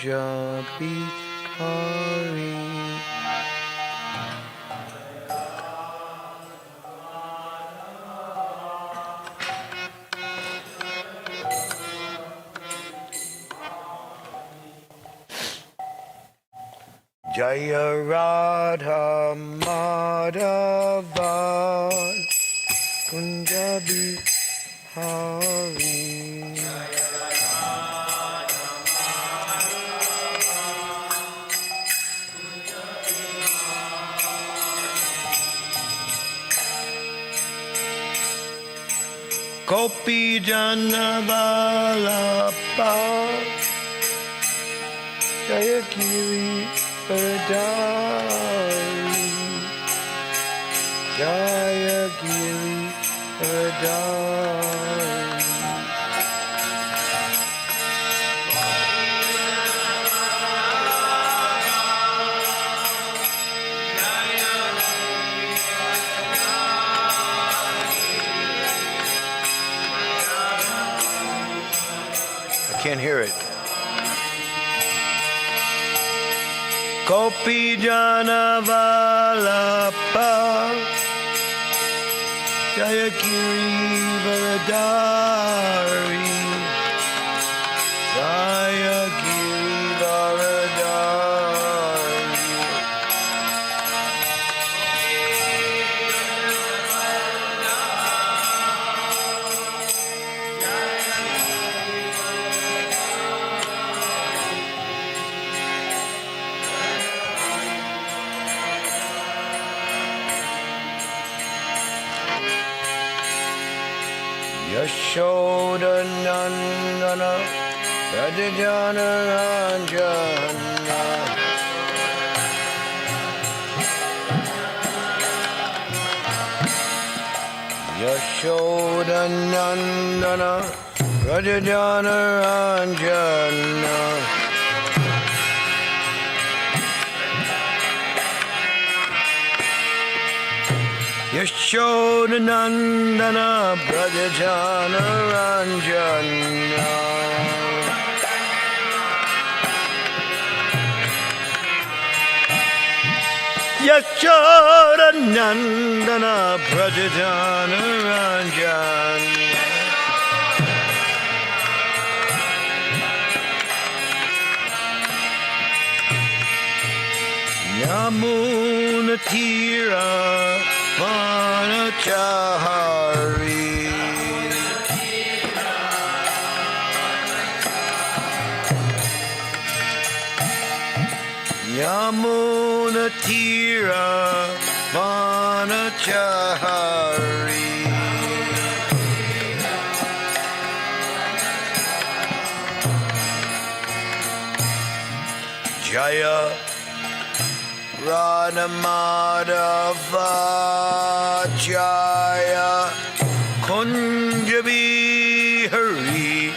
Jagbikari. Jaya Radha Madhava Kunjabi Hari. Gopi Jana Vallabha Jaya Giri Vadari Jaya Giri Vadari. I can't hear it. Gopi Jana Vallabha Jaya Giri Varadari Jaya Giri Varadari. Yashoda Nandana Radhajana Ranjana Yashoda Nandana Radhajana Ranjana Yashoda Nandana Brajajana Ranjana Yashoda Nandana Brajajana Ranjana Yamuna Tira Manachari Yamuna Tira Manachari Jaya Radha Madhava Jaya Kunjabi Hari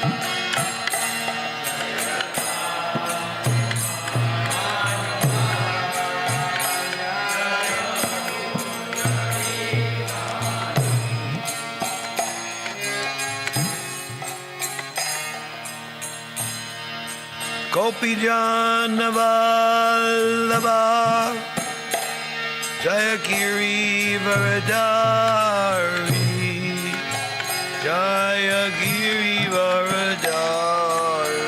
Gopi Jana Vallabha Jaya Giri Varadari Jaya Giri Varadari.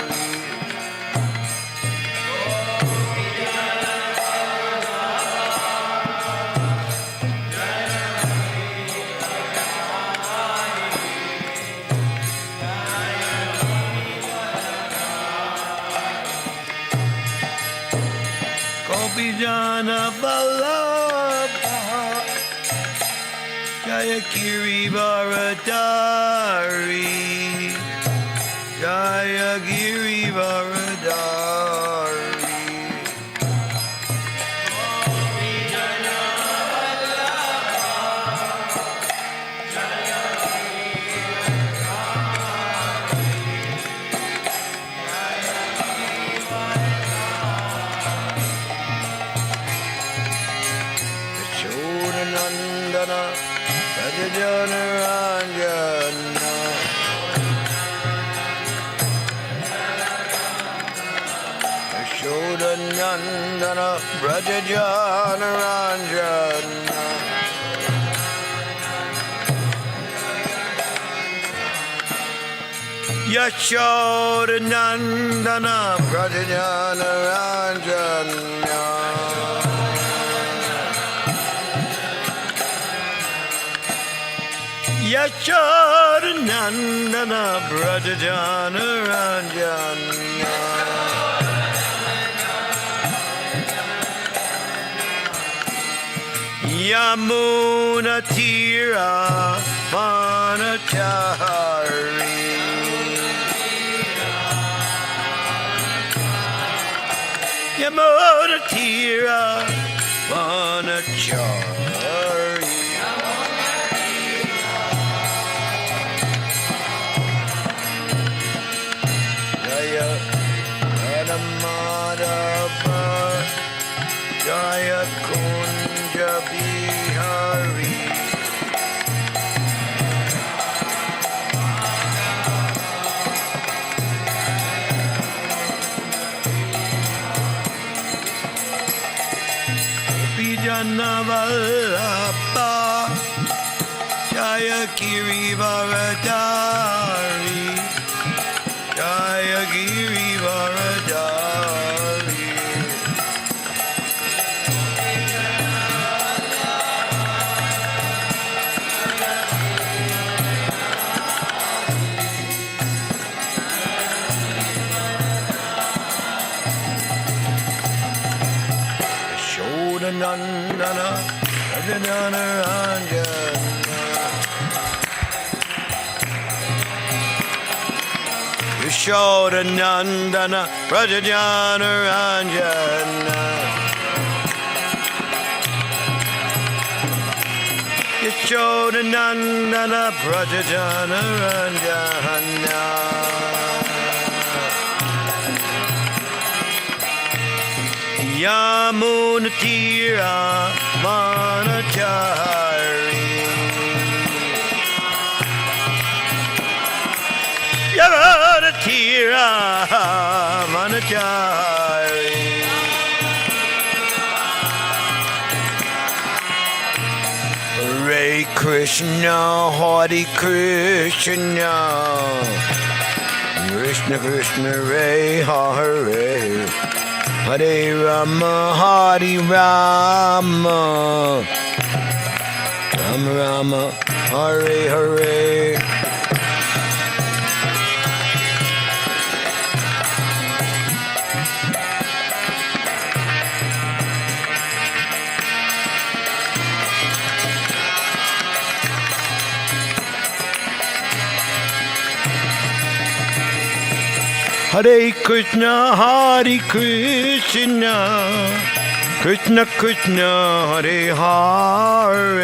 Gopi Jana Vallabha Jaya Giri Varadari Jaya Giri Varadari. Nandana Rajajana Ranjana Nandana Brajajana Ranjana Yashoda Nandana Brajajana Ranjana Yashoda Nandana Brajajana Ranjana Yamuna Tira Vanachari Yamuna Tira Vanachari Jaya Anamadava Jaya Kunja Bihari Vijana Vallabha Jaya Giri Varadari Jaya Giri Varadari Nandana Rajana Ranjana Yashoda Nandana Rajana Ranjana Yashoda Nandana Rajana Ranjana Yamuna Tira Vanachari Yamuna Tira Vanachari Hare Krishna Hare Krishna Krishna Krishna Hare Hare Hare Rama, Hare Rama, Rama Rama, Hare Hare. Hare Krishna, Hare Krishna, Krishna Krishna, Hare Hare,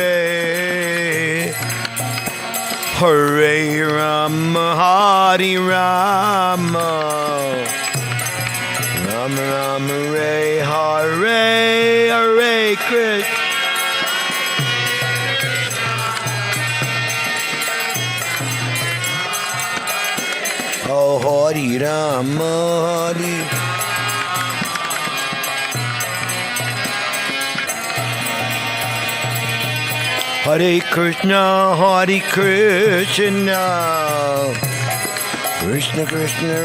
Hare Rama, Hare Rama, Rama Rama, Hare Hare Krishna. Oh, Hare Rama, Hare Krishna, Hare Krishna, Krishna Krishna,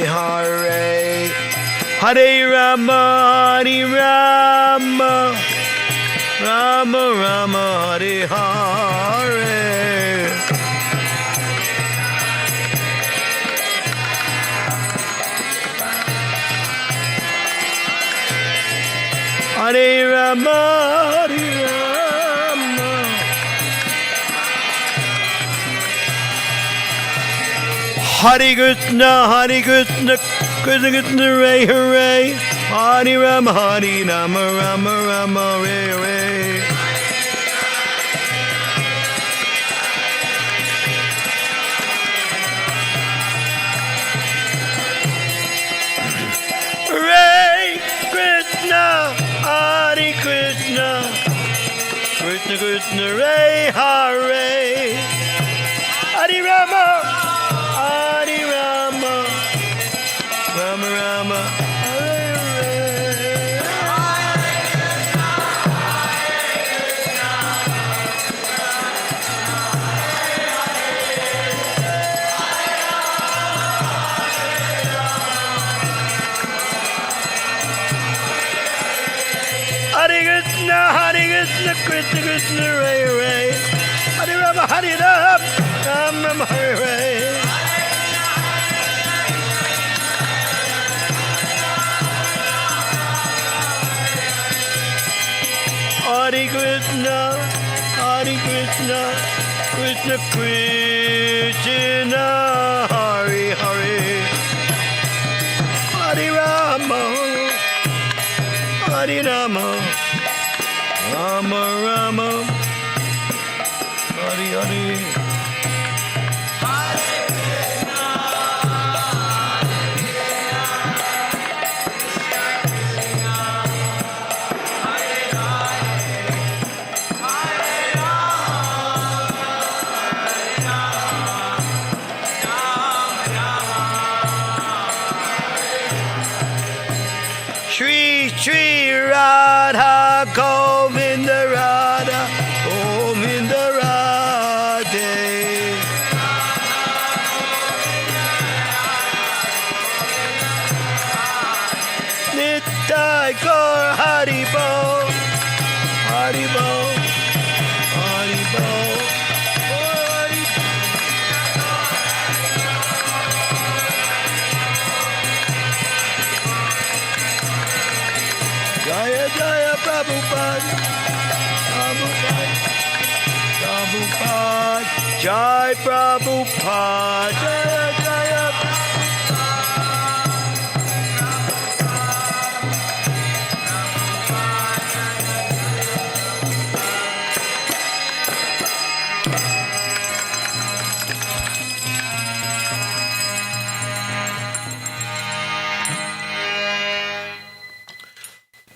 Hare Hare Rama, Hare Rama, Rama Rama, Hare Hare. Hare Rama, Hare Rama, Hare Krishna, Krishna Krishna, Hare Hare, Hare Rama, Hare Rama, Rama Rama, Hare Hare. Krishna Krishna, Hare Hare, Hare Rama, Hare Rama, Rama Rama, Hare Hare. Hare Krishna, Krishna Krishna, Hare Hare. Hare Rama, Hare Rama, Rama Rama, Hare Hare. Hare Krishna, Hare Krishna, Krishna Krishna, Hare Hare. Hare Rama, Hare Rama, Rama Rama, Hare Hare. Shri Shri Radha Govinda Radha Govinda Radhe. Nittai Gaur Haribo Haribo Haribo Jaya Jaya Prabhupada, Prabhupada, Prabhupada, Jai Prabhupada, Jaya Jaya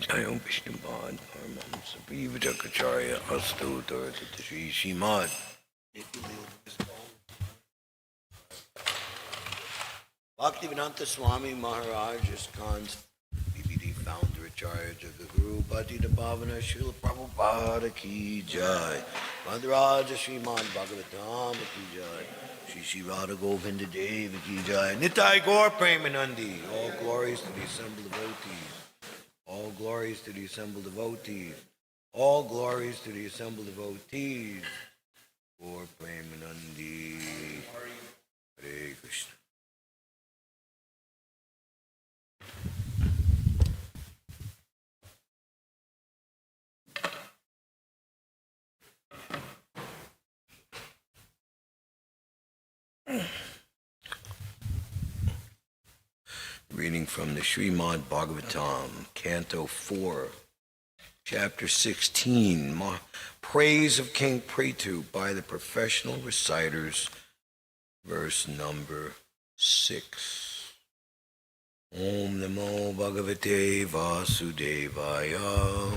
Jayam Vishnupad, Paramam Sabiva Jakacharya, Astu Taratata Shri Shimad. Bhaktivedanta Swami Maharaj ISKCON's BBD founder, Acharya Jagaguru, Bhattita Bhavana, Srila Prabhupada Ki Jai, Madhuraja Srimad Bhagavatam Ki Jai, Shri Shri Radha Govinda Deva Ki Jai, Nitai Gaur Premanandi, all glories to the assembled devotees. All glories to the assembled devotees. All glories to the assembled devotees. For Premanandi. Hare Krishna. Reading from the Srimad Bhagavatam, Canto 4, Chapter 16, Praise of King Prithu by the professional reciters, verse number 6. Om Namo Bhagavate Vasudevaya.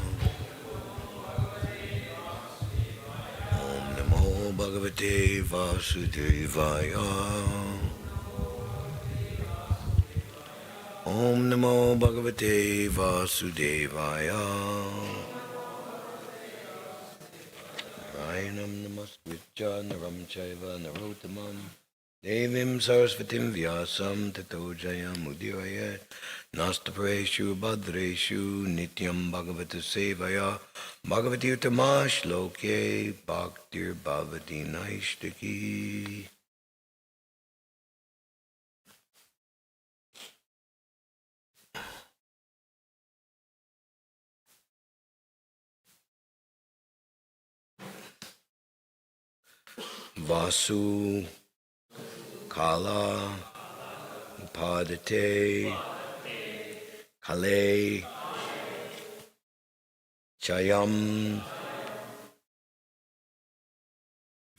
Om Namo Bhagavate Vasudevaya. Om Namo Bhagavate Vasudevaya. Rayanam Namaskritya Naram Chaiva Narottamam Devim Sarasvatim Vyasam Tato Jayam Udirayat Nastapreshu Bhadreshu Nityam Bhagavata Sevaya Bhagavati Uttama Shloke Bhaktir Bhavati Naishtaki. Vasu Kala Upadate Kale Chayam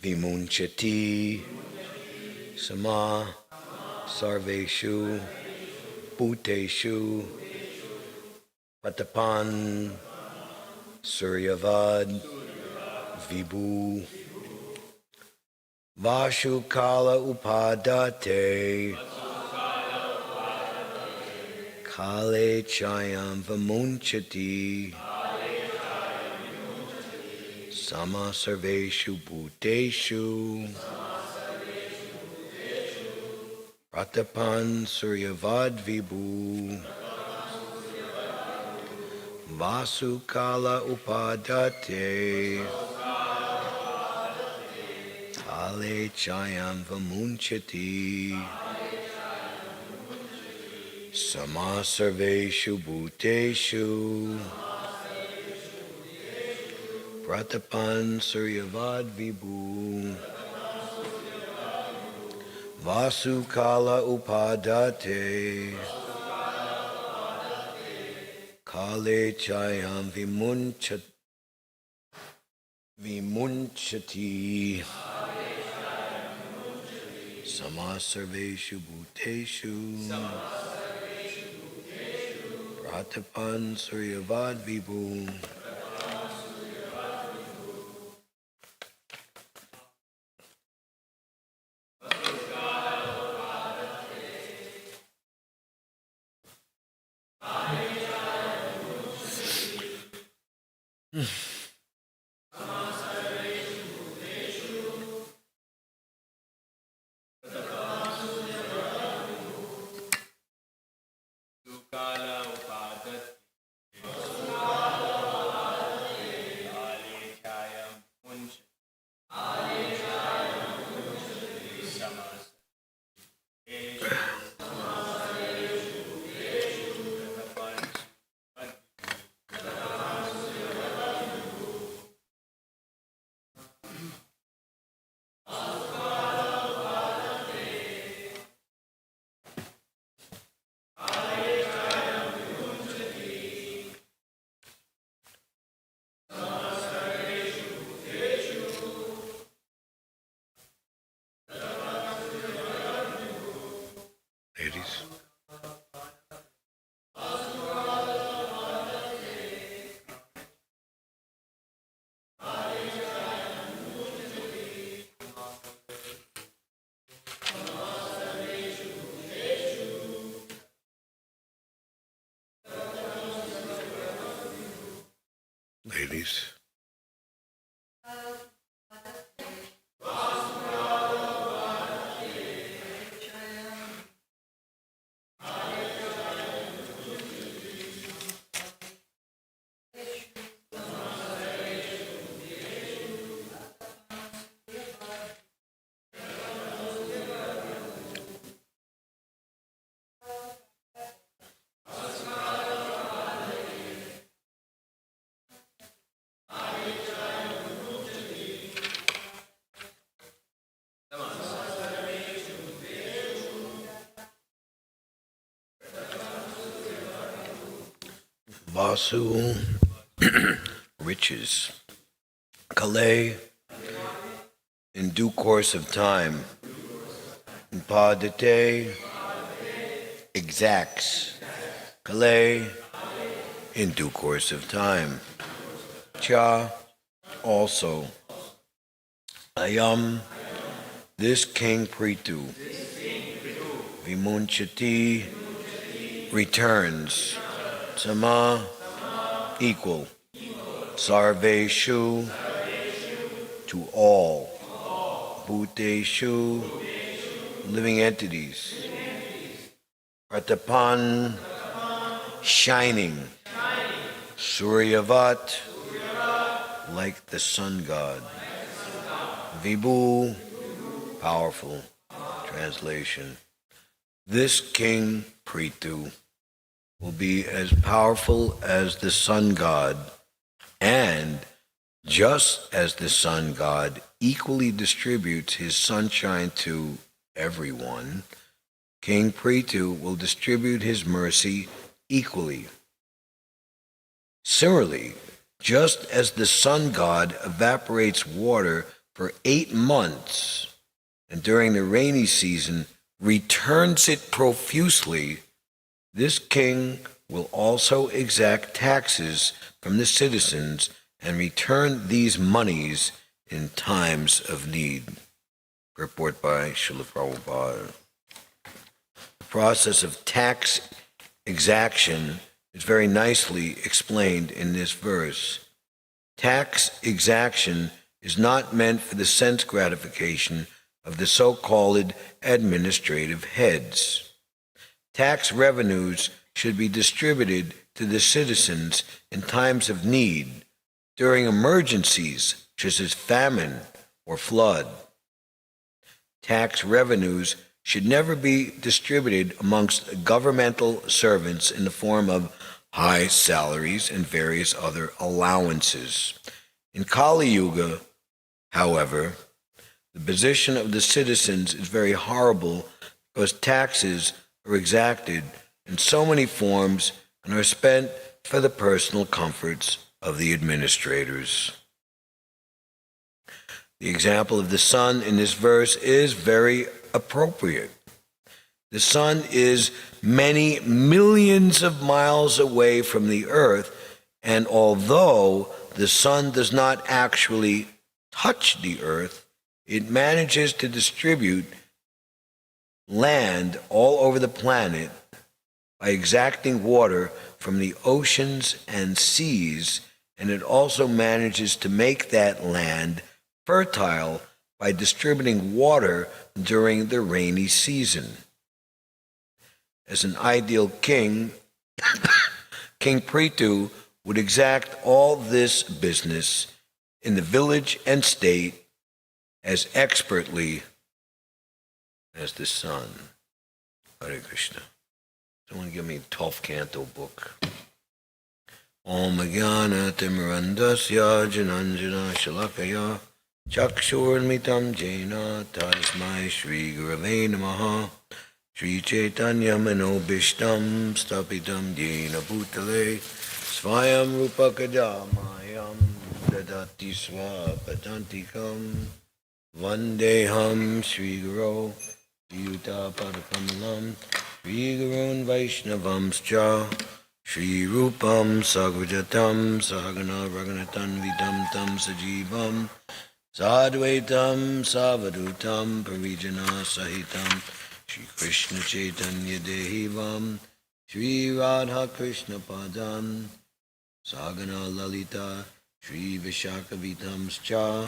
Vimunchati Sama Sarveshu Bhuteshu Patapan Suryavad Vibhu Vashukala Upadate Kale Chayam Vamunchati Sama Sarveshu Bhuteshu Pratapan Suryavad Vibhu Vasukala upadate kale chayam vamunchati samasarveshu bhuteshu pratapan suryavad vibhu Vasukala upadate kale chayam vimunchati samasarveshu bhuteshu pratapan suryavad vibhu. Ladies. Ladies. Vasu, riches. Kale, in due course of time. Padate, exacts. Kale, in due course of time. Cha, also. Ayam, this King Prithu. Vimunchati, returns. Sama, equal. Sarveshu, to all. Bhuteshu, living entities. Pratapan, shining. Suryavat, like the sun god. Vibhu, powerful. Translation. This King Prithu will be as powerful as the sun god, and just as the sun god equally distributes his sunshine to everyone, King Prithu will distribute his mercy equally. Similarly, just as the sun god evaporates water for 8 months, and during the rainy season returns it profusely, this king will also exact taxes from the citizens and return these monies in times of need. Report by Srila Prabhupada. The process of tax exaction is very nicely explained in this verse. Tax exaction is not meant for the sense gratification of the so-called administrative heads. Tax revenues should be distributed to the citizens in times of need, during emergencies such as famine or flood. Tax revenues should never be distributed amongst governmental servants in the form of high salaries and various other allowances. In Kali Yuga, however, the position of the citizens is very horrible because taxes are exacted in so many forms and are spent for the personal comforts of the administrators. The example of the sun in this verse is very appropriate. The sun is many millions of miles away from the earth, and although the sun does not actually touch the earth, it manages to distribute land all over the planet by exacting water from the oceans and seas, and it also manages to make that land fertile by distributing water during the rainy season. As an ideal king, King Prithu would exact all this business in the village and state as expertly as the sun. Hare Krishna. Someone give me a 12th canto book. Om Jnana Timirandasya Jananjana Shalakaya Chakshurmitam Jena Tasmai Shri Gurave Namaha Shri Chaitanya Manobishtam Stapitam Jena Bhutale Svayam Rupa Kajamayam Dadati Swapatantikam Vandeham Shri Guru Yuta Padakamalam Shri Gurun Vaishnavamscha Shri Rupam Sagrajatam Sahagana Raghunatan Vidam Tam Sajivam Sadvaitam Savadutam Parijana Sahitam Shri Krishna Chaitanya Dehivam Shri Radha Krishna Padam Sagana Lalita Shri Vishakavitam Scha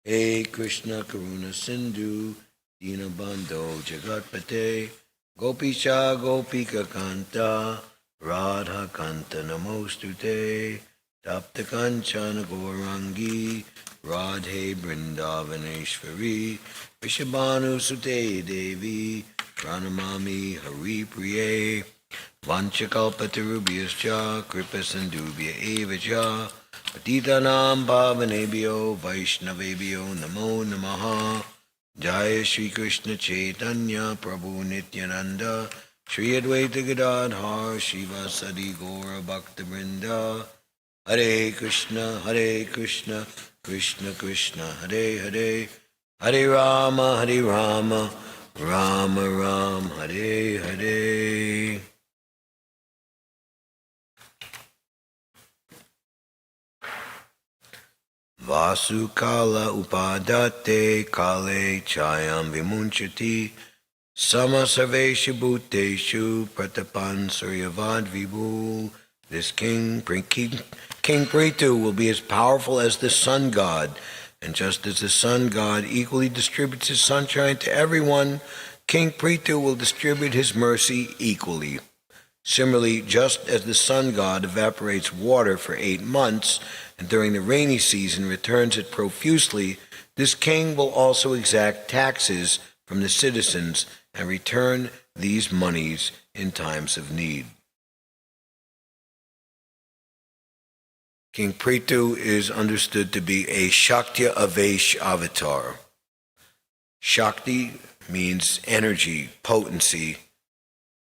Hey Krishna Karuna Sindhu Dinabandho Jagatpate Gopisha Gopika Kanta Radha Kanta Namostute Tapta Kanchana Gaurangi Radhe Brindavaneshwari Vishabhanu Sute Devi Pranamami Hari Priye Vanchakalpatarubhyascha Kripasandubhya Evacha Patitanam Bhavanebhyo Vaishnavebhyo Namo Namaha Jaya Shri Krishna Chaitanya Prabhu Nityananda Shri Advaita Gadadhar Shiva Sadi Gaura Bhakta Vrinda Hare Krishna Krishna Krishna Hare Hare Hare Rama Rama Rama Hare Hare. Vasukala upadate kale chayam vimunchati samasarveshu bhuteshu pratapan suryavad vibhu. This King Prithu will be as powerful as the sun god, and just as the sun god equally distributes his sunshine to everyone, King Prithu will distribute his mercy equally. Similarly, just as the sun god evaporates water for 8 months, and during the rainy season returns it profusely, this king will also exact taxes from the citizens and return these monies in times of need. King Prithu is understood to be a Shakya Avesh avatar. Shakti means energy, potency.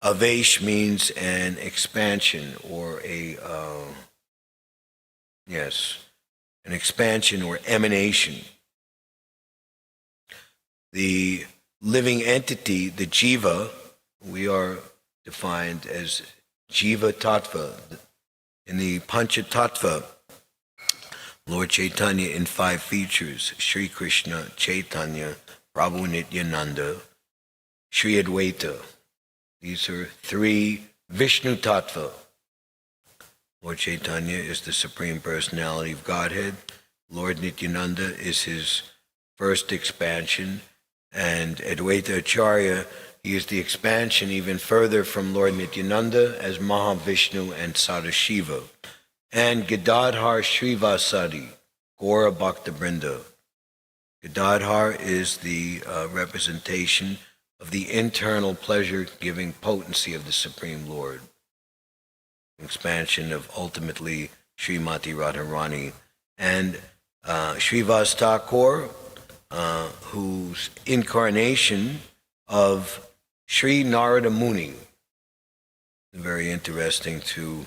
Avesh means an expansion or an expansion or emanation. The living entity, the jiva, we are defined as jiva tattva. In the Pancha Tattva, Lord Chaitanya in 5 features, Sri Krishna, Chaitanya, Prabhu Nityananda, Sri Advaita. These are 3 Vishnu Tattva. Lord Chaitanya is the Supreme Personality of Godhead. Lord Nityananda is his first expansion. And Advaita Acharya, He is the expansion even further from Lord Nityananda as Mahavishnu and Sadashiva, and Gadadhar Srivasadi, Gaura Bhaktabrinda. Gadadhar is the representation of the internal pleasure-giving potency of the Supreme Lord. Expansion of ultimately Srimati Radharani. And Srivas Thakur, whose incarnation of Sri Narada Muni. Very interesting to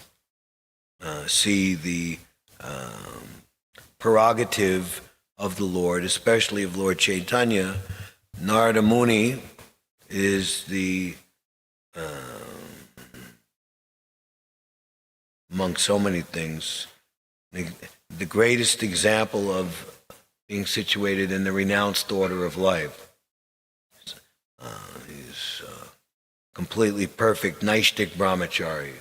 see the prerogative of the Lord, especially of Lord Chaitanya. Narada Muni is the, among so many things, the greatest example of being situated in the renounced order of life. He's completely perfect Naishtik Brahmachari.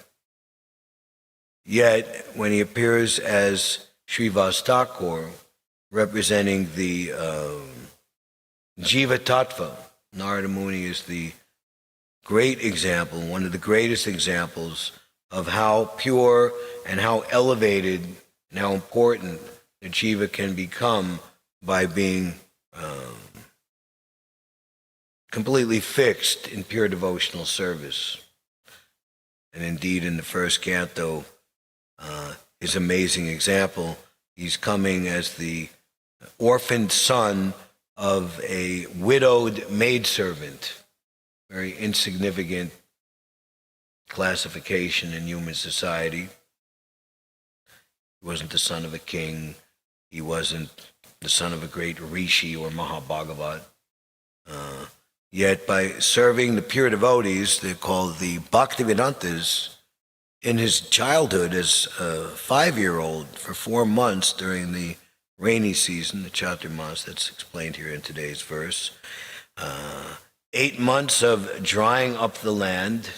Yet, when he appears as Srivas Thakur, representing the Jiva Tattva, Narada Muni is the great example, one of the greatest examples of how pure and how elevated and how important the Jiva can become by being completely fixed in pure devotional service. And indeed, in the first canto, his amazing example, he's coming as the orphaned son of a widowed maidservant, very insignificant classification in human society. He wasn't the son of a king. He wasn't the son of a great rishi or Mahabhagavat. Yet by serving the pure devotees, they're called the Bhaktiveddantas, in his childhood as a 5-year-old for 4 months during the rainy season, the Chaturmas, that's explained here in today's verse. 8 months of drying up the land,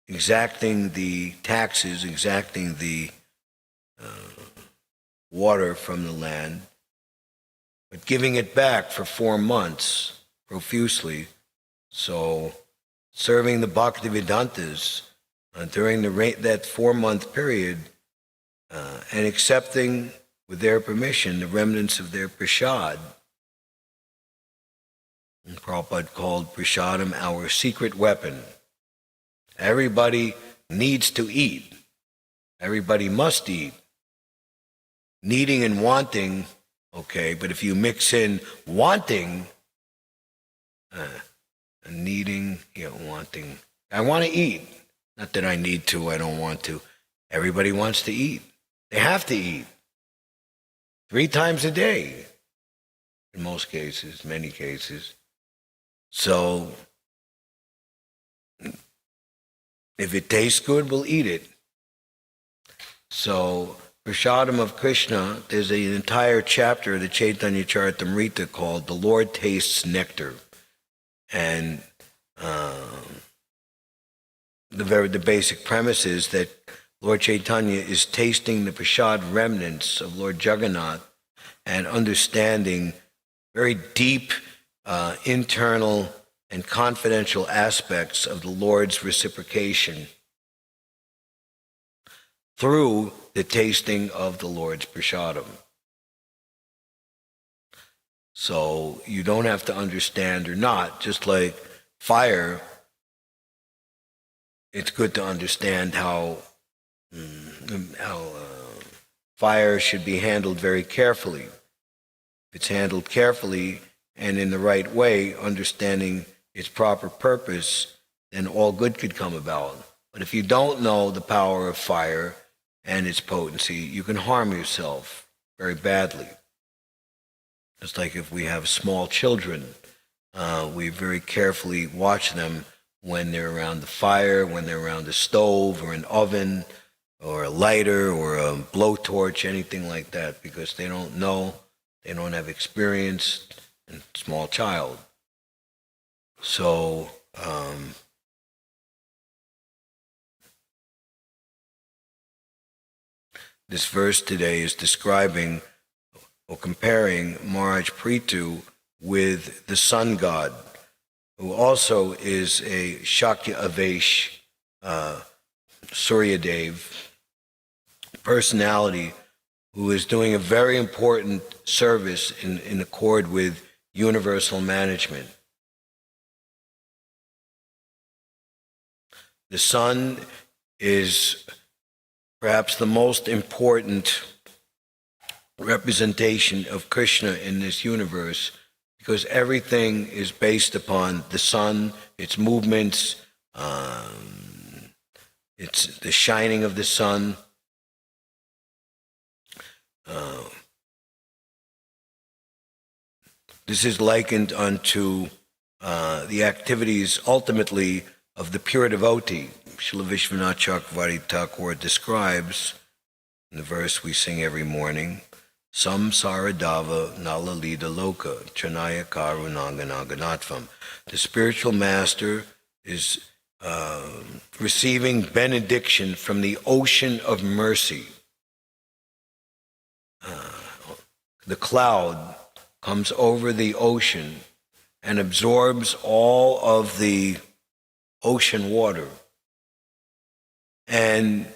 exacting the taxes, exacting the water from the land, but giving it back for 4 months profusely. So serving the Bhaktiveddantas during that 4-month period and accepting, with their permission, the remnants of their prasad. And Prabhupada called prasadam our secret weapon. Everybody needs to eat. Everybody must eat. Needing and wanting, okay, but if you mix in wanting, needing, wanting. I want to eat. Not that I need to, I don't want to. Everybody wants to eat. They have to eat. 3 times a day, in most cases, many cases. So, if it tastes good, we'll eat it. So, Prasadam of Krishna, there's an entire chapter of the Chaitanya Charitamrita called The Lord Tastes Nectar. And the basic premise is that Lord Chaitanya is tasting the prasad remnants of Lord Jagannath and understanding very deep internal and confidential aspects of the Lord's reciprocation through the tasting of the Lord's prasadam. So you don't have to understand or not, just like fire, it's good to understand how fire should be handled very carefully. If it's handled carefully and in the right way, understanding its proper purpose, then all good could come about. But if you don't know the power of fire and its potency, you can harm yourself very badly. Just like if we have small children, we very carefully watch them when they're around the fire, when they're around a stove or an oven or a lighter or a blowtorch, anything like that, because they don't know, they don't have experience, and small child. So, this verse today is describing or comparing Maharaj Prithu with the sun god. who also is a Shakya Avesh Suryadev personality who is doing a very important service in accord with universal management. The sun is perhaps the most important representation of Krishna in this universe, because everything is based upon the sun, its movements, it's the shining of the sun. This is likened unto the activities ultimately of the pure devotee. Srila Vishwanath Chakravarti Thakur describes in the verse we sing every morning, Samsaradava Nalalita Loka Chanaya Karunanganatvam. The spiritual master is receiving benediction from the ocean of mercy. The cloud comes over the ocean and absorbs all of the ocean water. And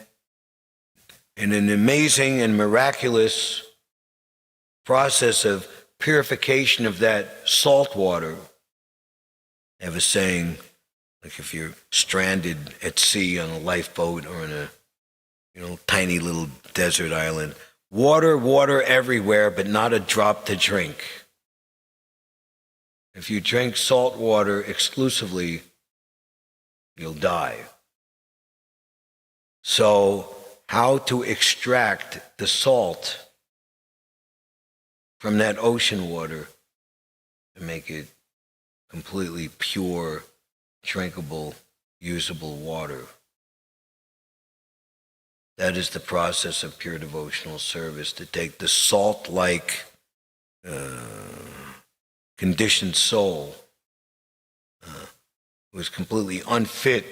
in an amazing and miraculous process of purification of that salt water, I have a saying, like if you're stranded at sea on a lifeboat or in a tiny little desert island, water everywhere, but not a drop to drink. If you drink salt water exclusively, you'll die. So, how to extract the salt from that ocean water and make it completely pure, drinkable, usable water? That is the process of pure devotional service, to take the salt-like conditioned soul who is completely unfit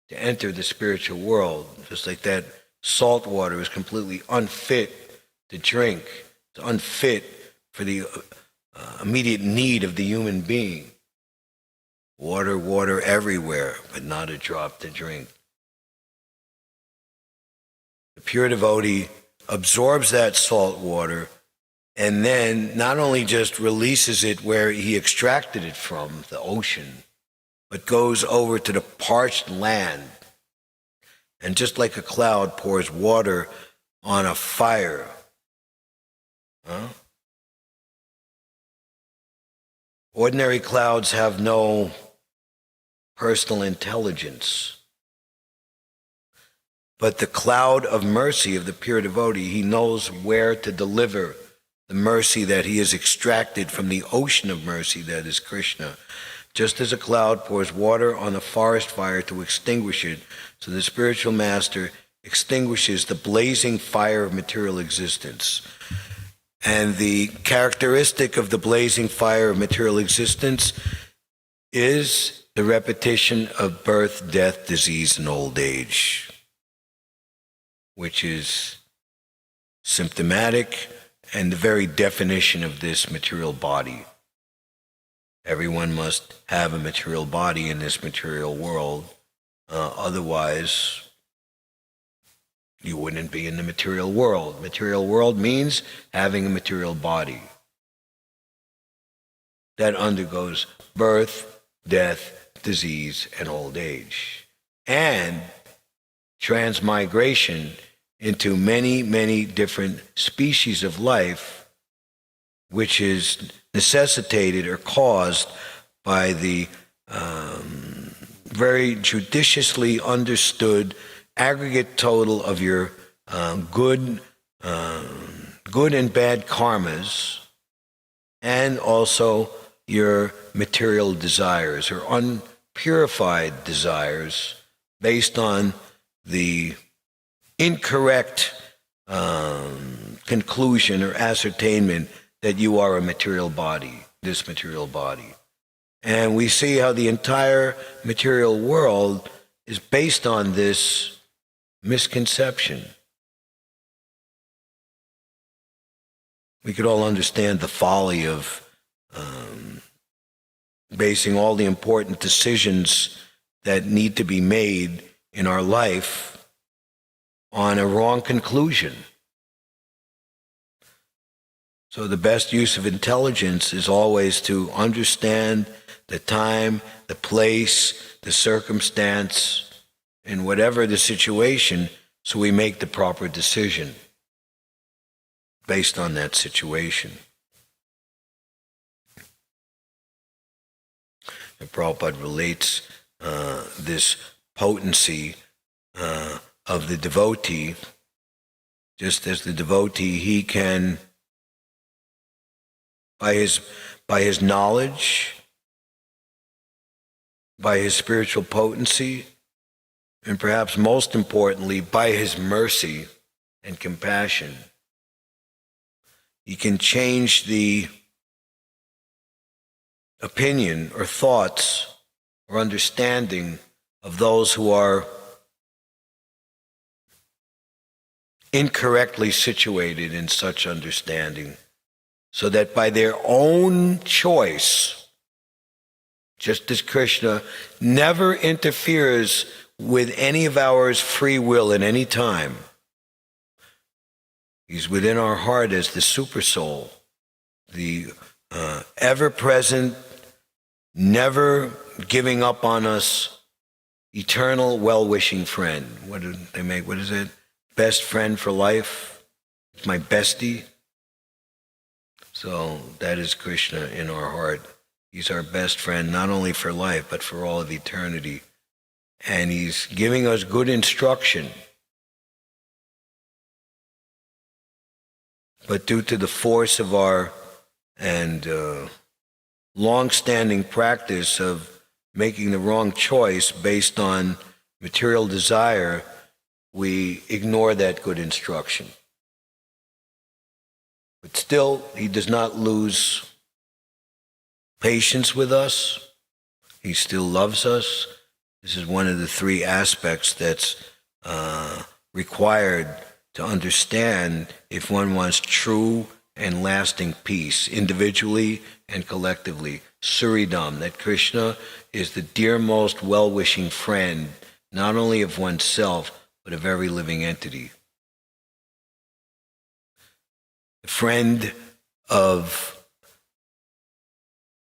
to enter the spiritual world, just like that salt water is completely unfit to drink. It's unfit for the immediate need of the human being. Water everywhere, but not a drop to drink. The pure devotee absorbs that salt water and then not only just releases it where he extracted it from, the ocean, but goes over to the parched land. And just like a cloud pours water on a fire, ordinary clouds have no personal intelligence. But the cloud of mercy of the pure devotee, he knows where to deliver the mercy that he has extracted from the ocean of mercy that is Krishna. Just as a cloud pours water on a forest fire to extinguish it, so the spiritual master extinguishes the blazing fire of material existence. And the characteristic of the blazing fire of material existence is the repetition of birth, death, disease, and old age, which is symptomatic and the very definition of this material body. Everyone must have a material body in this material world. Otherwise, you wouldn't be in the material world. Material world means having a material body that undergoes birth, death, disease, and old age, and transmigration into many, many different species of life, which is necessitated or caused by the very judiciously understood aggregate total of your good and bad karmas, and also your material desires or unpurified desires based on the incorrect conclusion or ascertainment that you are a material body, this material body. And we see how the entire material world is based on this misconception. We could all understand the folly of basing all the important decisions that need to be made in our life on a wrong conclusion. So the best use of intelligence is always to understand the time, the place, the circumstance, and whatever the situation, so we make the proper decision based on that situation. And Prabhupada relates this potency of the devotee. Just as the devotee, he can, by his knowledge, by his spiritual potency, and perhaps most importantly, by his mercy and compassion, he can change the opinion or thoughts or understanding of those who are incorrectly situated in such understanding, so that by their own choice, just as Krishna never interferes with any of our free will at any time, he's within our heart as the super soul, the ever-present, never giving up on us, eternal well-wishing friend. What do they make? What is it? Best friend for life. It's my bestie. So that is Krishna in our heart. He's our best friend, not only for life, but for all of eternity. And he's giving us good instruction. But due to the force of our long-standing practice of making the wrong choice based on material desire, we ignore that good instruction. But still, he does not lose patience with us. He still loves us. This is one of the three aspects that's required to understand if one wants true and lasting peace, individually and collectively. Suridam, that Krishna is the dearmost well-wishing friend, not only of oneself, but of every living entity. The friend of,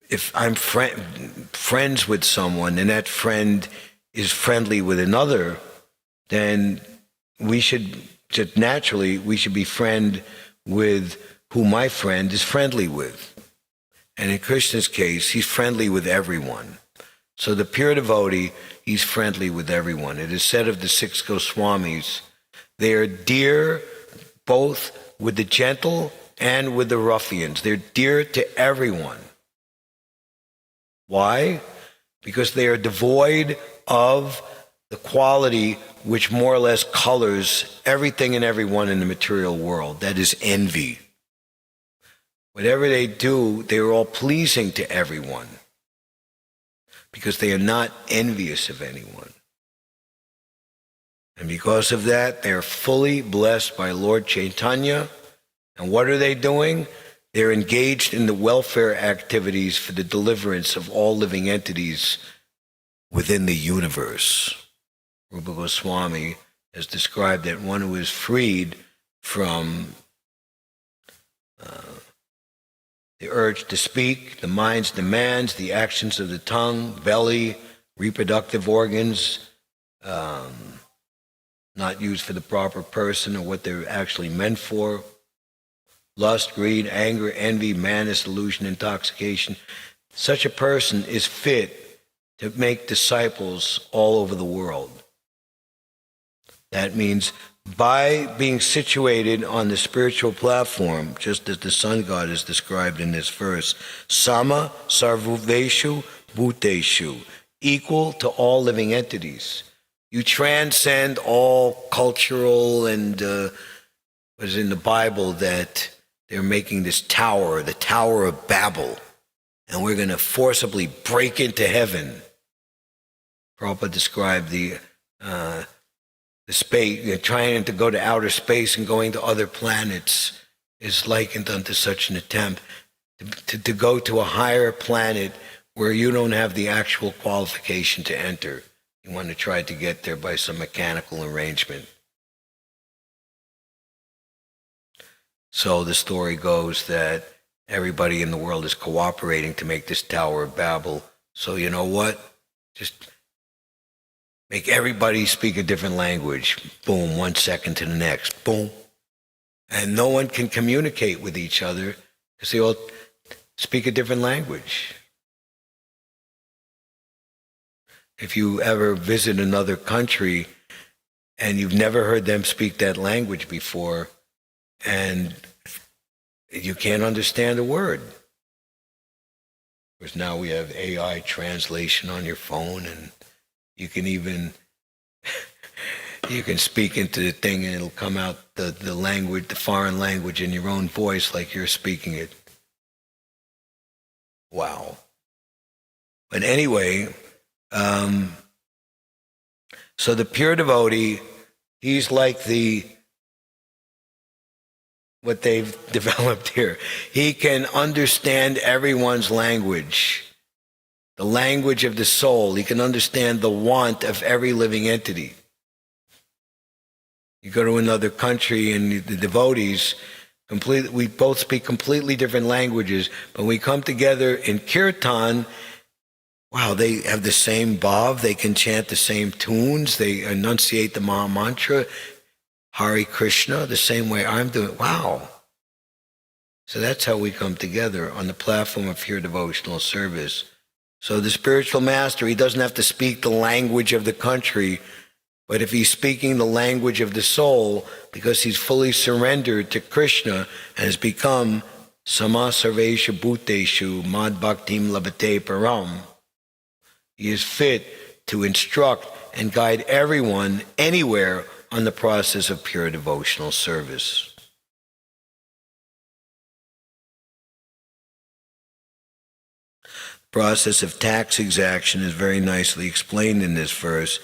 if I'm friends with someone and that friend is friendly with another, then we should, just naturally, we should be friend with who my friend is friendly with. And in Krishna's case, he's friendly with everyone. So the pure devotee, he's friendly with everyone. It is said of the six Goswamis, they are dear both with the gentle and with the ruffians. They're dear to everyone. Why? Because they are devoid of the quality which more or less colors everything and everyone in the material world. That is envy. Whatever they do, they are all pleasing to everyone, because they are not envious of anyone. And because of that, they are fully blessed by Lord Chaitanya. And what are they doing? They're engaged in the welfare activities for the deliverance of all living entities within the universe. Rupa Goswami has described that one who is freed from the urge to speak, the mind's demands, the actions of the tongue, belly, reproductive organs, not used for the proper person or what they're actually meant for, lust, greed, anger, envy, malice, delusion, intoxication. Such a person is fit to make disciples all over the world. That means by being situated on the spiritual platform, just as the sun god is described in this verse, sama sarvuveshu bhuteshu, equal to all living entities. You transcend all cultural and what is in the Bible that they're making this tower, the Tower of Babel, and we're going to forcibly break into heaven. Prabhupada described the space, trying to go to outer space and going to other planets is likened unto such an attempt to go to a higher planet where you don't have the actual qualification to enter. You want to try to get there by some mechanical arrangement. So the story goes that everybody in the world is cooperating to make this Tower of Babel. So you know what? Just make everybody speak a different language. Boom, 1 second to the next. Boom. And no one can communicate with each other because they all speak a different language. If you ever visit another country and you've never heard them speak that language before, and you can't understand a word. Because now we have AI translation on your phone, and you can even you can speak into the thing and it'll come out the language, the foreign language in your own voice like you're speaking it. Wow. But anyway, so the pure devotee, he's like what they've developed here. He can understand everyone's language, the language of the soul. He can understand the want of every living entity. You go to another country and the devotees, we both speak completely different languages, but we come together in kirtan. Wow, they have the same bhav, they can chant the same tunes, they enunciate the Maha Mantra, Hare Krishna, the same way I'm doing. Wow. So that's how we come together on the platform of pure devotional service. So the spiritual master, he doesn't have to speak the language of the country, but if he's speaking the language of the soul, because he's fully surrendered to Krishna and has become Sama Sarveshu Bhuteshu Mad Bhaktim Labhate Param, he is fit to instruct and guide everyone anywhere on the process of pure devotional service. The process of tax exaction is very nicely explained in this verse.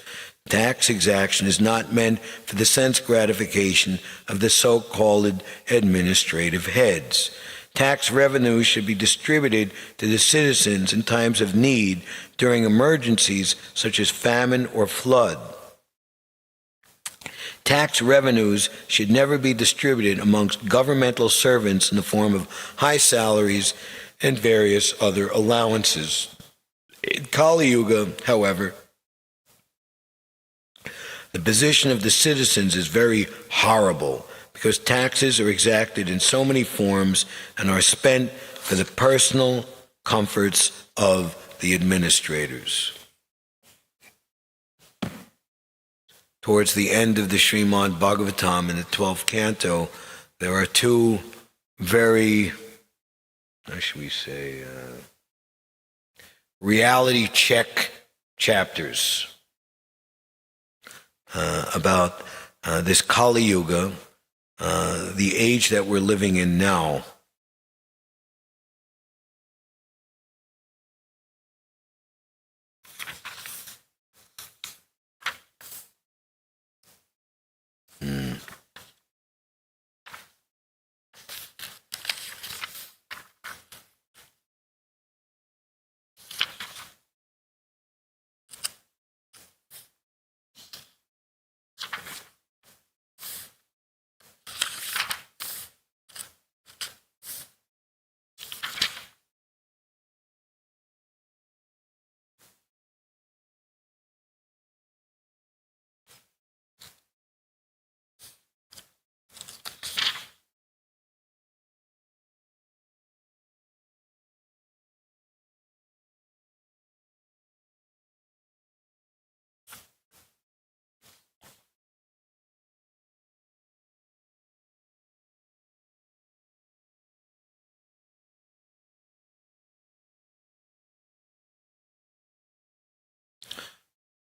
Tax exaction is not meant for the sense gratification of the so-called administrative heads. Tax revenues should be distributed to the citizens in times of need during emergencies such as famine or flood. Tax revenues should never be distributed amongst governmental servants in the form of high salaries and various other allowances. In Kali Yuga, however, the position of the citizens is very horrible because taxes are exacted in so many forms and are spent for the personal comforts of the administrators. Towards the end of the Srimad Bhagavatam in the 12th canto, there are two very, how should we say, reality check chapters about this Kali Yuga, the age that we're living in now.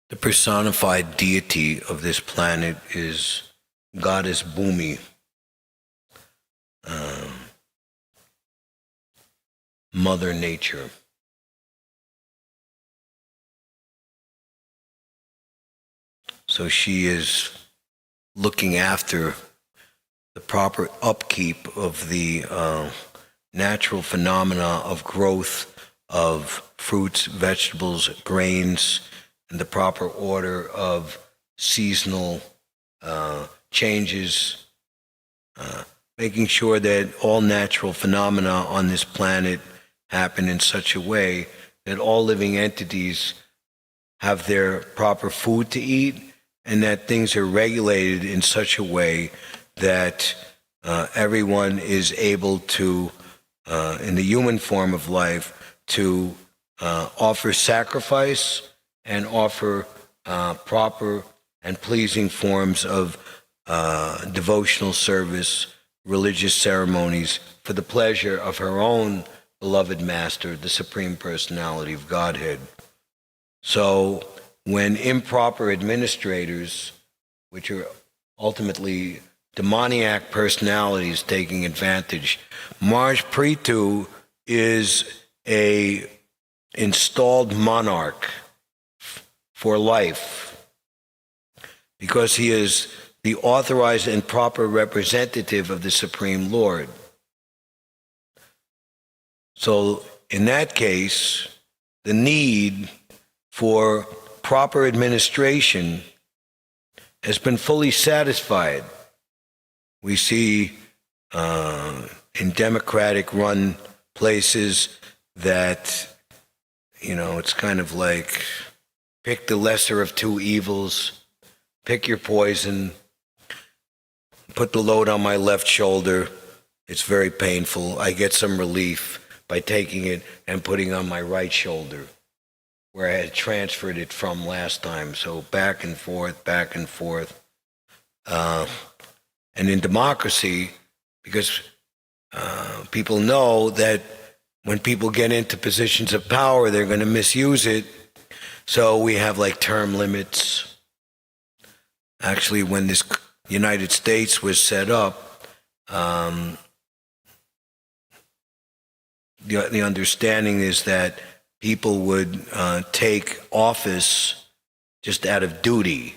The personified deity of this planet is Goddess Bhumi, Mother Nature. So she is looking after the proper upkeep of the natural phenomena of growth of fruits, vegetables, grains, and the proper order of seasonal changes, making sure that all natural phenomena on this planet happen in such a way that all living entities have their proper food to eat, and that things are regulated in such a way that everyone is able to, in the human form of life, to offer sacrifice and offer proper and pleasing forms of devotional service, religious ceremonies, for the pleasure of her own beloved Master, the Supreme Personality of Godhead. So when improper administrators, which are ultimately demoniac personalities taking advantage, Mars Pritu is a installed monarch for life, because he is the authorized and proper representative of the Supreme Lord. So in that case, the need for proper administration has been fully satisfied. We see in democratic-run places that, it's kind of like pick the lesser of two evils, pick your poison, put the load on my left shoulder. It's very painful. I get some relief by taking it and putting on my right shoulder, where I had transferred it from last time. So back and forth, back and forth. And in democracy, because people know that when people get into positions of power, they're going to misuse it. So we have like term limits. Actually, when this United States was set up, the understanding is that people would take office just out of duty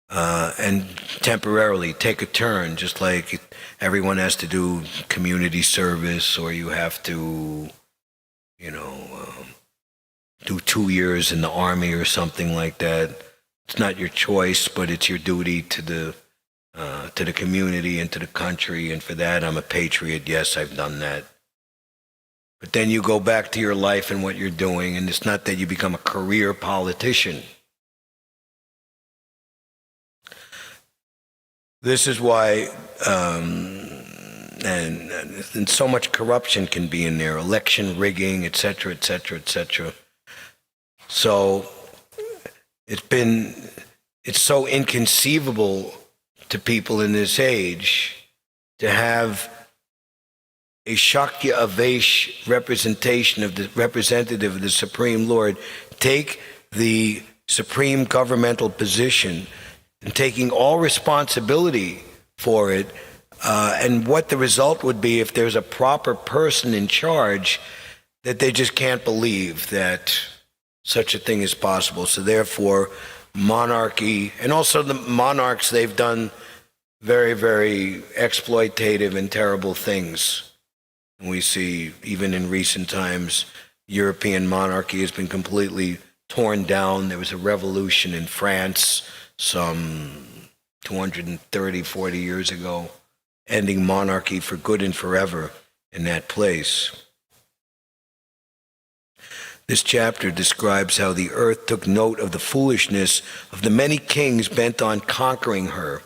and temporarily take a turn, just like everyone has to do community service, or you have to, do 2 years in the army or something like that. It's not your choice, but it's your duty to the community and to the country, and for that I'm a patriot. Yes, I've done that. But then you go back to your life and what you're doing, and it's not that you become a career politician. This is why, and so much corruption can be in there, election rigging, etc., etc., etc. So it's so inconceivable to people in this age to have a Shakya Avesh representation of the representative of the Supreme Lord take the supreme governmental position and taking all responsibility for it, and what the result would be if there's a proper person in charge, that they just can't believe that such a thing is possible. So therefore, monarchy, and also the monarchs, they've done very, very exploitative and terrible things. And we see, even in recent times, European monarchy has been completely torn down. There was a revolution in France some 230, 40 years ago, ending monarchy for good and forever in that place. This chapter describes how the earth took note of the foolishness of the many kings bent on conquering her.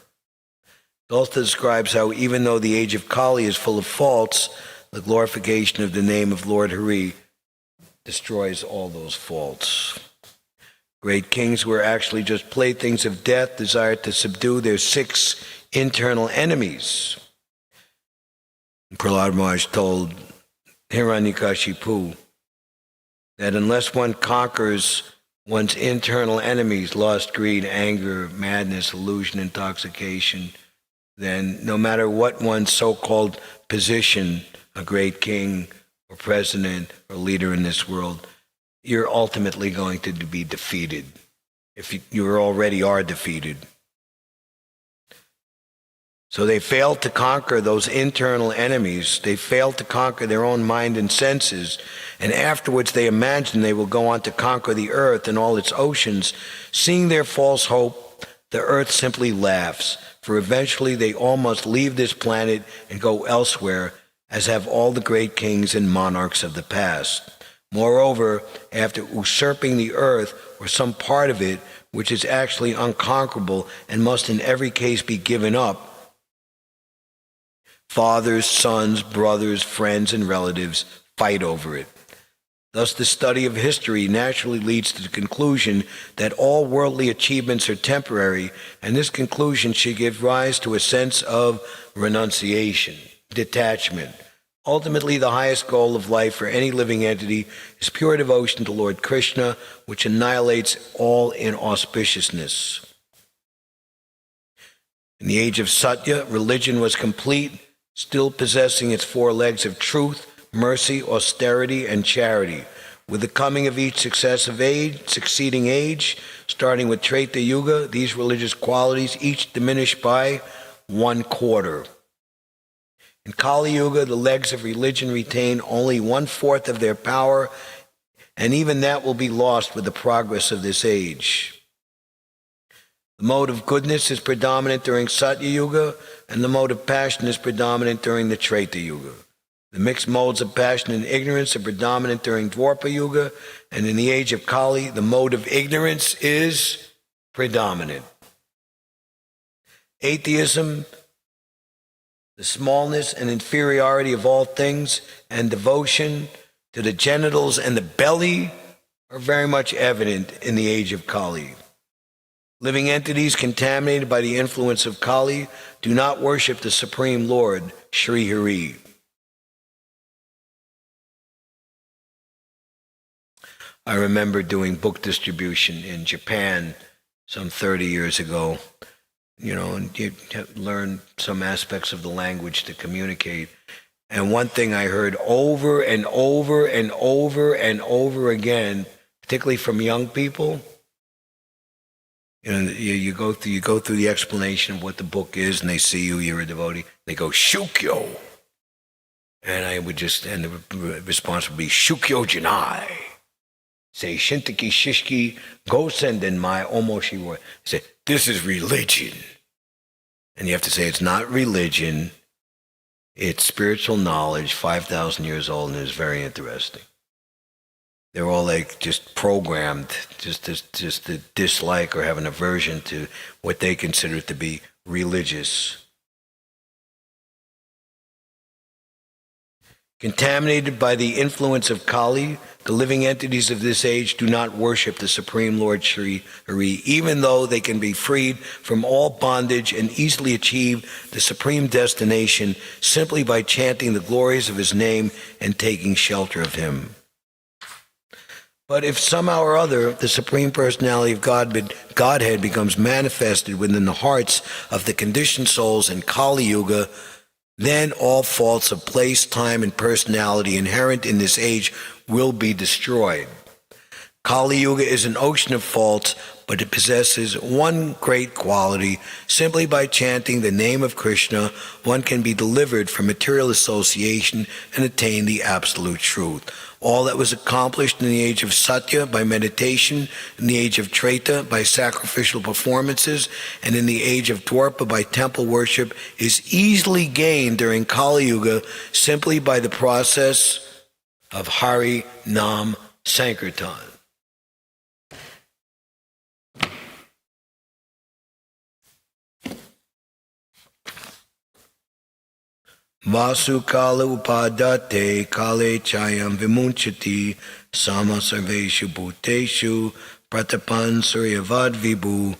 It also describes how, even though the age of Kali is full of faults, the glorification of the name of Lord Hari destroys all those faults. Great kings were actually just playthings of death, desired to subdue their 6 internal enemies. Prahlad Maharaj told Hiranyakashipu that unless one conquers one's internal enemies, lust, greed, anger, madness, illusion, intoxication, then no matter what one's so-called position, a great king or president or leader in this world, you're ultimately going to be defeated, if you already are defeated. So they failed to conquer those internal enemies. They failed to conquer their own mind and senses. And afterwards they imagine they will go on to conquer the earth and all its oceans. Seeing their false hope, the earth simply laughs. For eventually they all must leave this planet and go elsewhere, as have all the great kings and monarchs of the past. Moreover, after usurping the earth, or some part of it, which is actually unconquerable and must in every case be given up, fathers, sons, brothers, friends, and relatives fight over it. Thus, the study of history naturally leads to the conclusion that all worldly achievements are temporary, and this conclusion should give rise to a sense of renunciation, detachment. Ultimately, the highest goal of life for any living entity is pure devotion to Lord Krishna, which annihilates all inauspiciousness. In the age of Satya, religion was complete, still possessing its four legs of truth, mercy, austerity, and charity. With the coming of each succeeding age, starting with Treta Yuga, these religious qualities each diminish by 1/4. In Kali Yuga, the legs of religion retain only 1/4 of their power, and even that will be lost with the progress of this age. The mode of goodness is predominant during Satya Yuga, and the mode of passion is predominant during the Treta Yuga. The mixed modes of passion and ignorance are predominant during Dwapara Yuga, and in the age of Kali, the mode of ignorance is predominant. Atheism, the smallness and inferiority of all things, and devotion to the genitals and the belly are very much evident in the age of Kali. Living entities contaminated by the influence of Kali do not worship the Supreme Lord, Sri Hari. I remember doing book distribution in Japan some 30 years ago, and you learn some aspects of the language to communicate. And one thing I heard over and over and over and over again, particularly from young people, you go through the explanation of what the book is, and they see you're a devotee. They go, Shukyo. And the response would be, Shukyo Janai. Say, Shintaki Shishki Gosenden Mai Omoshiwa. Say, this is religion. And you have to say, it's not religion, it's spiritual knowledge, 5,000 years old, and it's very interesting. They're all just programmed just to dislike or have an aversion to what they consider to be religious. Contaminated by the influence of Kali, the living entities of this age do not worship the Supreme Lord Sri Hari, even though they can be freed from all bondage and easily achieve the supreme destination simply by chanting the glories of his name and taking shelter of him. But if somehow or other the Supreme Personality of Godhead becomes manifested within the hearts of the conditioned souls in Kali Yuga, then all faults of place, time, and personality inherent in this age will be destroyed. Kali Yuga is an ocean of faults, but it possesses one great quality. Simply by chanting the name of Krishna, one can be delivered from material association and attain the absolute truth. All that was accomplished in the age of Satya by meditation, in the age of Treta by sacrificial performances, and in the age of Dwapara by temple worship is easily gained during Kali Yuga simply by the process of Hari Nam Sankirtan. Vasu kala upadate kale chayam vimunchati sama sarveshu bhuteshu pratapan suryavad vibhu.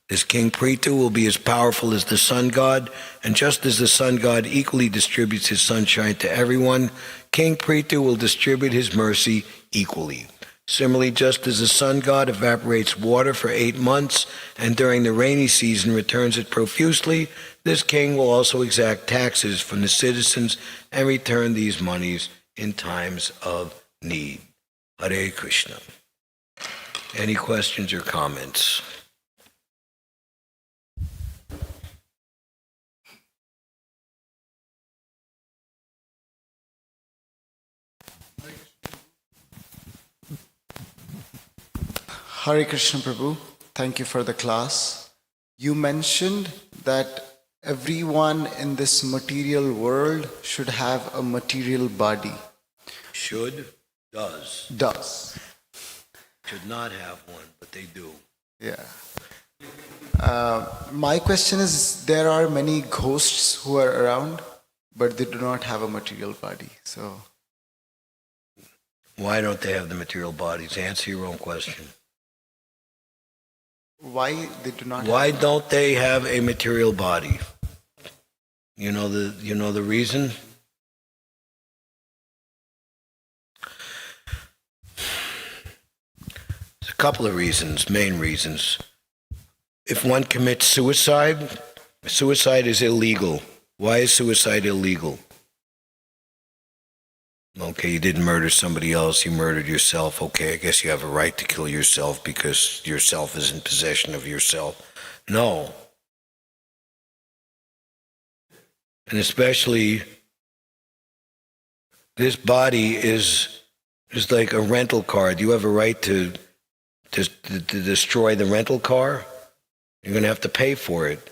This King Prithu will be as powerful as the sun god, and just as the sun god equally distributes his sunshine to everyone, King Prithu will distribute his mercy equally. Similarly, just as the sun god evaporates water for 8 months and during the rainy season returns it profusely, this king will also exact taxes from the citizens and return these monies in times of need. Hare Krishna. Any questions or comments? Hare Krishna Prabhu, thank you for the class. You mentioned that everyone in this material world should have a material body. Should, does. Does. Should not have one, but they do. Yeah. My question is, there are many ghosts who are around, but they do not have a material body. So, Why don't they have the material bodies? Answer your own question. why they do not Why have don't they have a material body? You know the reason? There's a couple of reasons, main reasons. If one commits suicide, suicide is illegal. Why is suicide illegal? Okay, you didn't murder somebody else, you murdered yourself. Okay, I guess you have a right to kill yourself because yourself is in possession of yourself. No. And especially, this body is like a rental car. Do you have a right to destroy the rental car? You're going to have to pay for it.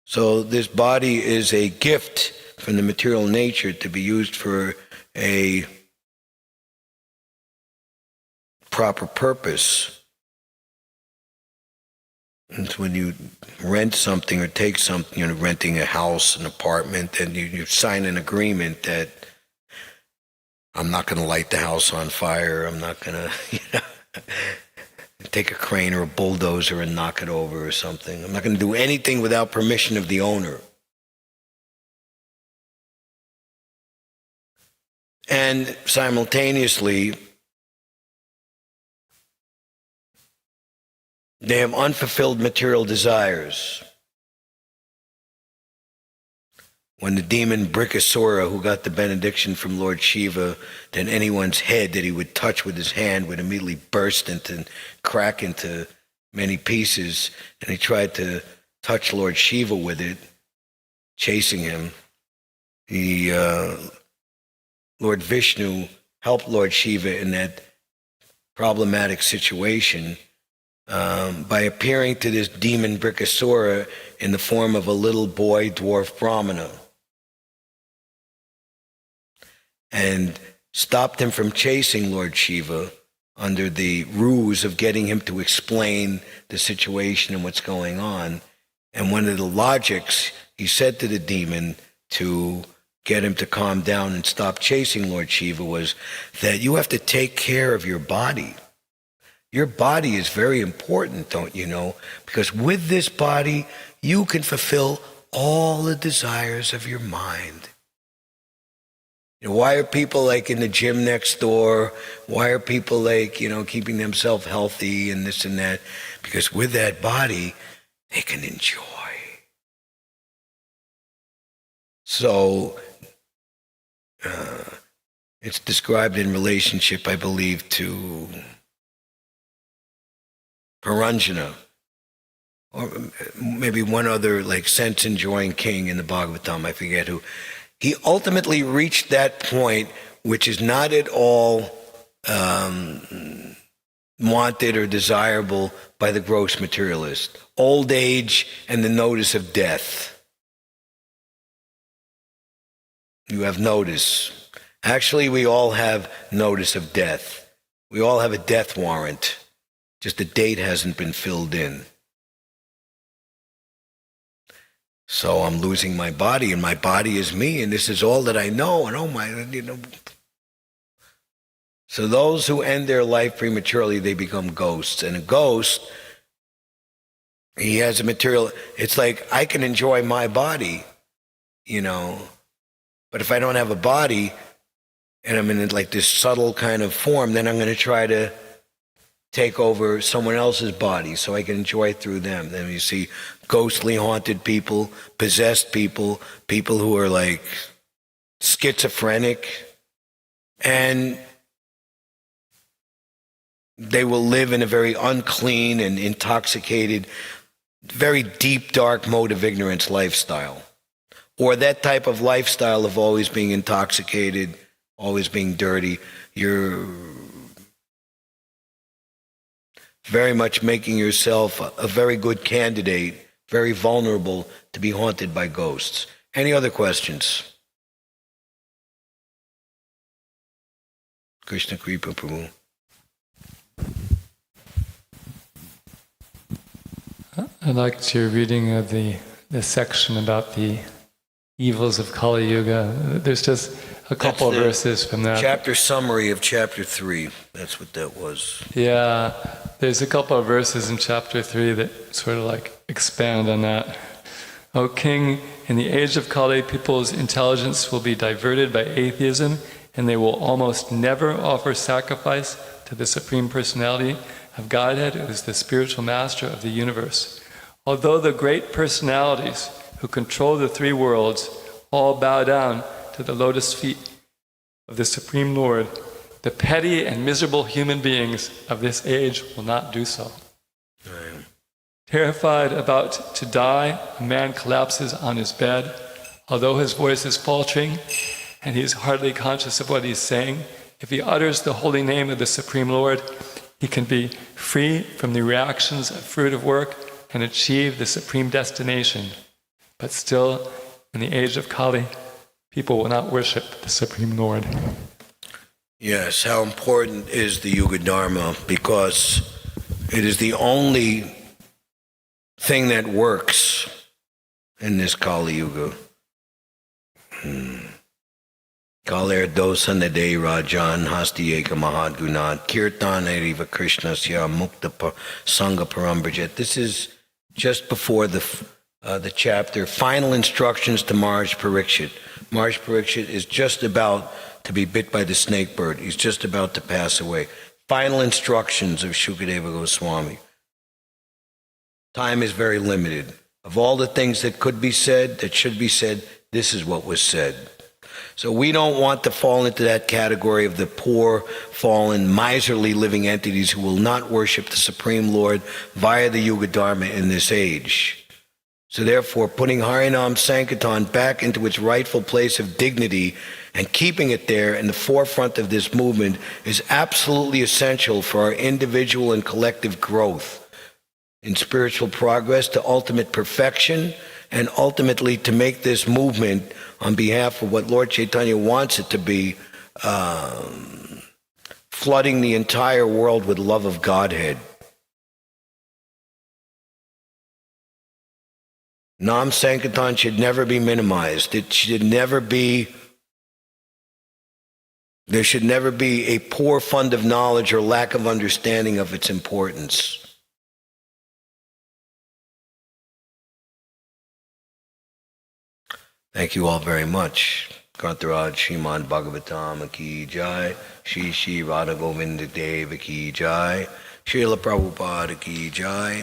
So this body is a gift from the material nature to be used for a proper purpose. And when you rent something or take something, you're renting a house, an apartment, and you sign an agreement that I'm not going to light the house on fire, I'm not going to, take a crane or a bulldozer and knock it over or something. I'm not going to do anything without permission of the owner. And simultaneously, they have unfulfilled material desires. When the demon Brikasura, who got the benediction from Lord Shiva, that anyone's head that he would touch with his hand would immediately burst into, crack into many pieces, and he tried to touch Lord Shiva with it, chasing him. Lord Vishnu helped Lord Shiva in that problematic situation by appearing to this demon Brikasura in the form of a little boy dwarf Brahmana, and stopped him from chasing Lord Shiva under the ruse of getting him to explain the situation and what's going on. And one of the logics he said to the demon to get him to calm down and stop chasing Lord Shiva was that you have to take care of your body. Your body is very important, don't you know? Because with this body, you can fulfill all the desires of your mind. You know, why are people like in the gym next door? Why are people like, keeping themselves healthy and this and that? Because with that body, they can enjoy. So, it's described in relationship, I believe, to Paranjana, or maybe one other like sense-enjoying king in the Bhagavatam, I forget who. He ultimately reached that point which is not at all wanted or desirable by the gross materialist. Old age and the notice of death. You have notice. Actually, we all have notice of death. We all have a death warrant. Just the date hasn't been filled in. So I'm losing my body, and my body is me, and this is all that I know, and So those who end their life prematurely, they become ghosts. And a ghost, he has a material, it's like, I can enjoy my body, but if I don't have a body, and I'm in like this subtle kind of form, then I'm going to try to take over someone else's body so I can enjoy through them. Then you see ghostly haunted people, possessed people, people who are like schizophrenic, and they will live in a very unclean and intoxicated, very deep, dark mode of ignorance lifestyle. Or that type of lifestyle of always being intoxicated, always being dirty. You're very much making yourself a very good candidate, very vulnerable to be haunted by ghosts. Any other questions? Krishna Kripa Prabhu. I liked your reading of the section about the evils of Kali Yuga. There's just a couple of verses from that. Chapter summary of chapter 3. That's what that was. Yeah, there's a couple of verses in chapter 3 that sort of like expand on that. O King, in the age of Kali, people's intelligence will be diverted by atheism, and they will almost never offer sacrifice to the Supreme Personality of Godhead, who is the spiritual master of the universe. Although the great personalities who control the three worlds all bow down to the lotus feet of the Supreme Lord, the petty and miserable human beings of this age will not do so. Right. Terrified about to die, a man collapses on his bed. Although his voice is faltering and he is hardly conscious of what he's saying, if he utters the holy name of the Supreme Lord, he can be free from the reactions of fruitive work and achieve the supreme destination. But still, in the age of Kali, people will not worship the Supreme Lord. Yes, how important is the Yuga Dharma, because it is the only thing that works in this Kali Yuga. Kaler dosanade rajan hasti eka mahadgunat kirtan eriva krishnasya mukta sangha parambrajet. This is just before the chapter, final instructions to Maharaj Parikshit. Maharaj Parikshit is just about to be bit by the snake bird. He's just about to pass away. Final instructions of Shukadeva Goswami. Time is very limited. Of all the things that could be said, that should be said, this is what was said. So we don't want to fall into that category of the poor, fallen, miserly living entities who will not worship the Supreme Lord via the Yuga Dharma in this age. So therefore, putting Harinam Sankirtan back into its rightful place of dignity and keeping it there in the forefront of this movement is absolutely essential for our individual and collective growth in spiritual progress to ultimate perfection, and ultimately to make this movement on behalf of what Lord Chaitanya wants it to be, flooding the entire world with love of Godhead. Nam Sankirtan should never be minimized. There should never be a poor fund of knowledge or lack of understanding of its importance. Thank you all very much. Grantaraj Srimad Bhagavatam Ki Jai, Shri Radha Govinda Deva Ki Jai, Srila Prabhupada Ki Jai.